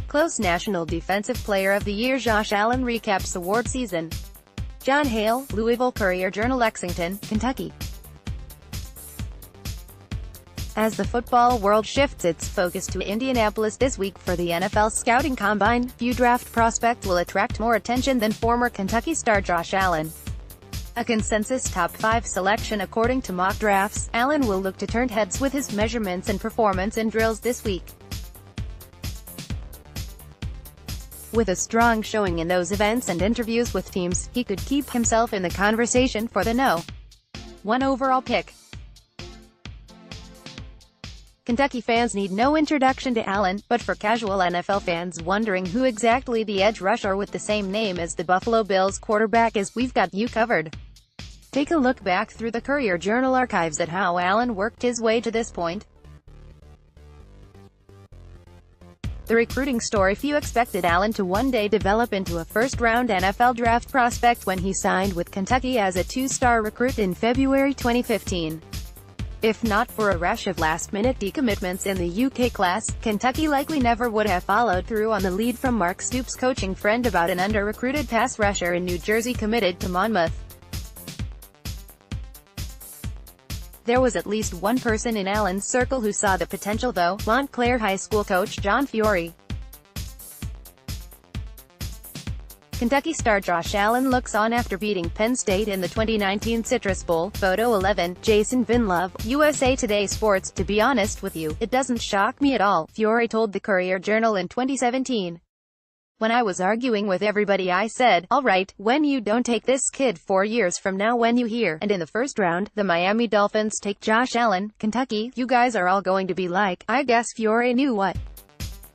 Close National Defensive Player of the Year Josh Allen recaps award season. Jon Hale, Louisville Courier JournalLEXINGTON, Kentucky. As the football world shifts its focus to Indianapolis this week for the NFL Scouting Combine, few draft prospects will attract more attention than former Kentucky star Josh Allen. A consensus top 5 selection according to mock drafts, Allen will look to turn heads with his measurements and performance in drills this week. With a strong showing in those events and interviews with teams, he could keep himself in the conversation for the No. 1 overall pick. Kentucky fans need no introduction to Allen, but for casual NFL fans wondering who exactly the edge rusher with the same name as the Buffalo Bills quarterback is, we've got you covered. Take a look back through the Courier-Journal archives at how Allen worked his way to this point. The recruiting story: few expected Allen to one day develop into a first-round NFL draft prospect when he signed with Kentucky as a two-star recruit in February 2015. If not for a rush of last-minute decommitments in the UK class, Kentucky likely never would have followed through on the lead from Mark Stoops' coaching friend about an under-recruited pass rusher in New Jersey committed to Monmouth. There was at least one person in Allen's circle who saw the potential though: Montclair High School coach Jon Hale. Kentucky star Josh Allen looks on after beating Penn State in the 2019 Citrus Bowl. Photo 11, Jason Vinlove, USA Today Sports. To be honest with you, it doesn't shock me at all, Hale told the Courier-Journal in 2017. When I was arguing with everybody I said, alright, when you don't take this kid 4 years from now, when you hear, and in the first round, the Miami Dolphins take Josh Allen, Kentucky, you guys are all going to be like, I guess Hale knew what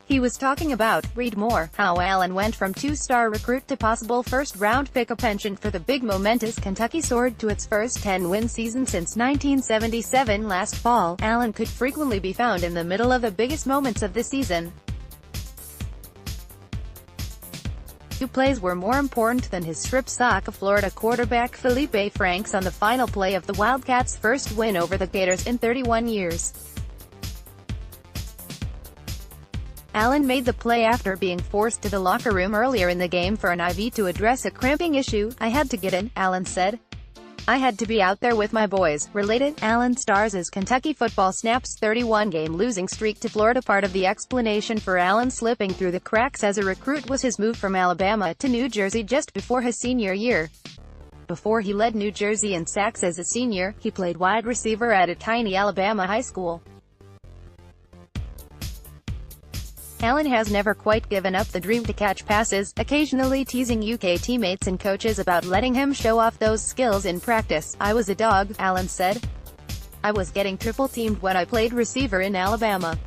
he was talking about. Read more: how Allen went from two-star recruit to possible first-round pick. A penchant for the big momentous Kentucky soared to its first 10-win season since 1977. Last fall, Allen could frequently be found in the middle of the biggest moments of the season. Two plays were more important than his strip sack of Florida quarterback Felipe Franks on the final play of the Wildcats' first win over the Gators in 31 years. Allen made the play after being forced to the locker room earlier in the game for an IV to address a cramping issue. I had to get in, Allen said. I had to be out there with my boys. Related, Allen stars as Kentucky football snaps 31-game losing streak to Florida. Part of the explanation for Allen slipping through the cracks as a recruit was his move from Alabama to New Jersey just before his senior year. Before he led New Jersey in sacks as a senior, he played wide receiver at a tiny Alabama high school. Allen has never quite given up the dream to catch passes, occasionally teasing UK teammates and coaches about letting him show off those skills in practice. I was a dog, Allen said. I was getting triple-teamed when I played receiver in Alabama.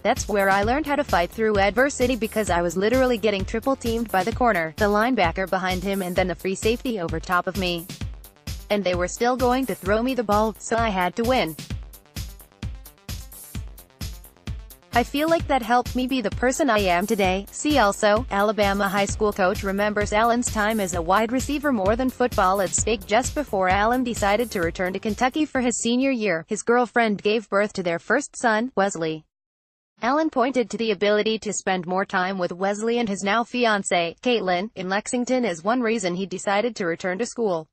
That's where I learned how to fight through adversity, because I was literally getting triple-teamed by the corner, the linebacker behind him, and then a free safety over top of me. And they were still going to throw me the ball, so I had to win. I feel like that helped me be the person I am today. See also, Alabama high school coach remembers Allen's time as a wide receiver more than football at stake. Just before Allen decided to return to Kentucky for his senior year, his girlfriend gave birth to their first son, Wesley. Allen pointed to the ability to spend more time with Wesley and his now fiancée, Caitlin, in Lexington as one reason he decided to return to school.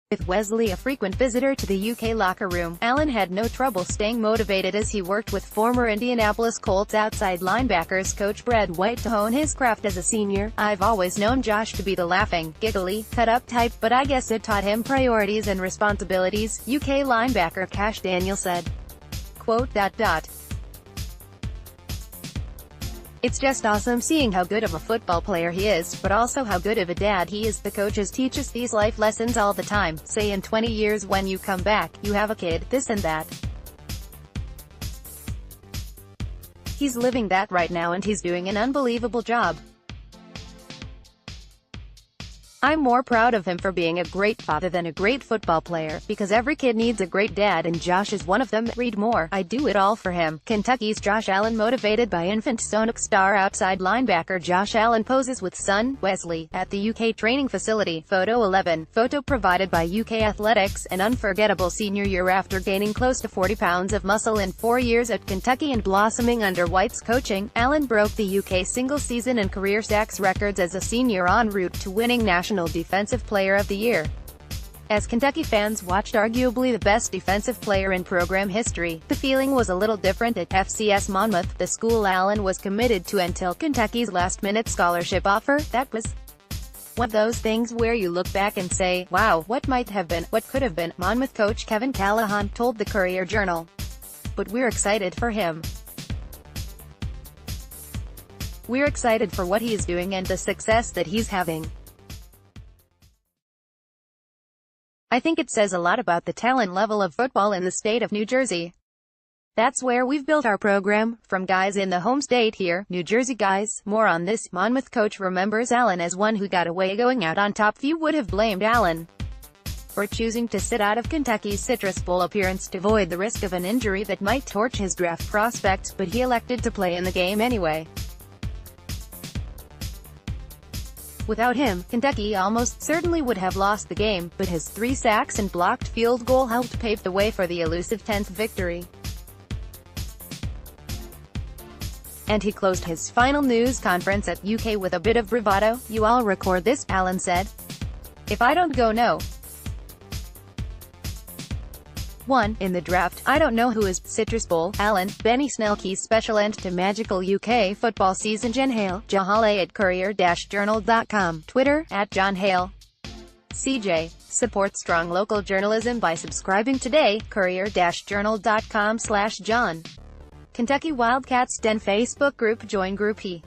With Wesley a frequent visitor to the UK locker room, Allen had no trouble staying motivated as he worked with former Indianapolis Colts outside linebackers coach Brad White to hone his craft as a senior. I've always known Josh to be the laughing, giggly, cut-up type, but I guess it taught him priorities and responsibilities, UK linebacker Cash Daniel said. Quote, It's just awesome seeing how good of a football player he is, but also how good of a dad he is. The coaches teach us these life lessons all the time. Say in 20 years when you come back, you have a kid, this and that. He's living that right now and he's doing an unbelievable job. I'm more proud of him for being a great father than a great football player, because every kid needs a great dad and Josh is one of them. Read more. I do it all for him. Kentucky's Josh Allen motivated by infant Sonic star outside linebacker Josh Allen poses with son, Wesley, at the UK training facility. Photo 11. Photo provided by UK Athletics. An unforgettable senior year after gaining close to 40 pounds of muscle in 4 years at Kentucky and blossoming under White's coaching, Allen broke the UK single-season and career sacks records as a senior en route to winning National Defensive Player of the Year. As Kentucky fans watched arguably the best defensive player in program history, the feeling was a little different at FCS Monmouth, the school Allen was committed to until Kentucky's last-minute scholarship offer. That was one of those things where you look back and say, wow, what might have been, what could have been. Monmouth coach Kevin Callahan told the Courier Journal. But we're excited for him. We're excited for what he's doing and the success that he's having. I think it says a lot about the talent level of football in the state of New Jersey. That's where we've built our program, from guys in the home state here, New Jersey guys. More on this. Monmouth coach remembers Allen as one who got away going out on top. Few would have blamed Allen for choosing to sit out of Kentucky's Citrus Bowl appearance to avoid the risk of an injury that might torch his draft prospects, but he elected to play in the game anyway. Without him, Kentucky almost certainly would have lost the game, but his 3 sacks and blocked field goal helped pave the way for the elusive 10th victory. And he closed his final news conference at UK with a bit of bravado. "You all record this," Allen said. "If I don't go no. 1. In the draft, I don't know who is." Citrus Bowl, Allen, Benny Snellkey's special end to magical UK football season. Jon Hale, Jon Hale at Courier-Journal.com, Twitter, @Jon Hale. CJ. Support strong local journalism by subscribing today. Courier-Journal.com/Jon. Kentucky Wildcats Den Facebook group. Join Group E.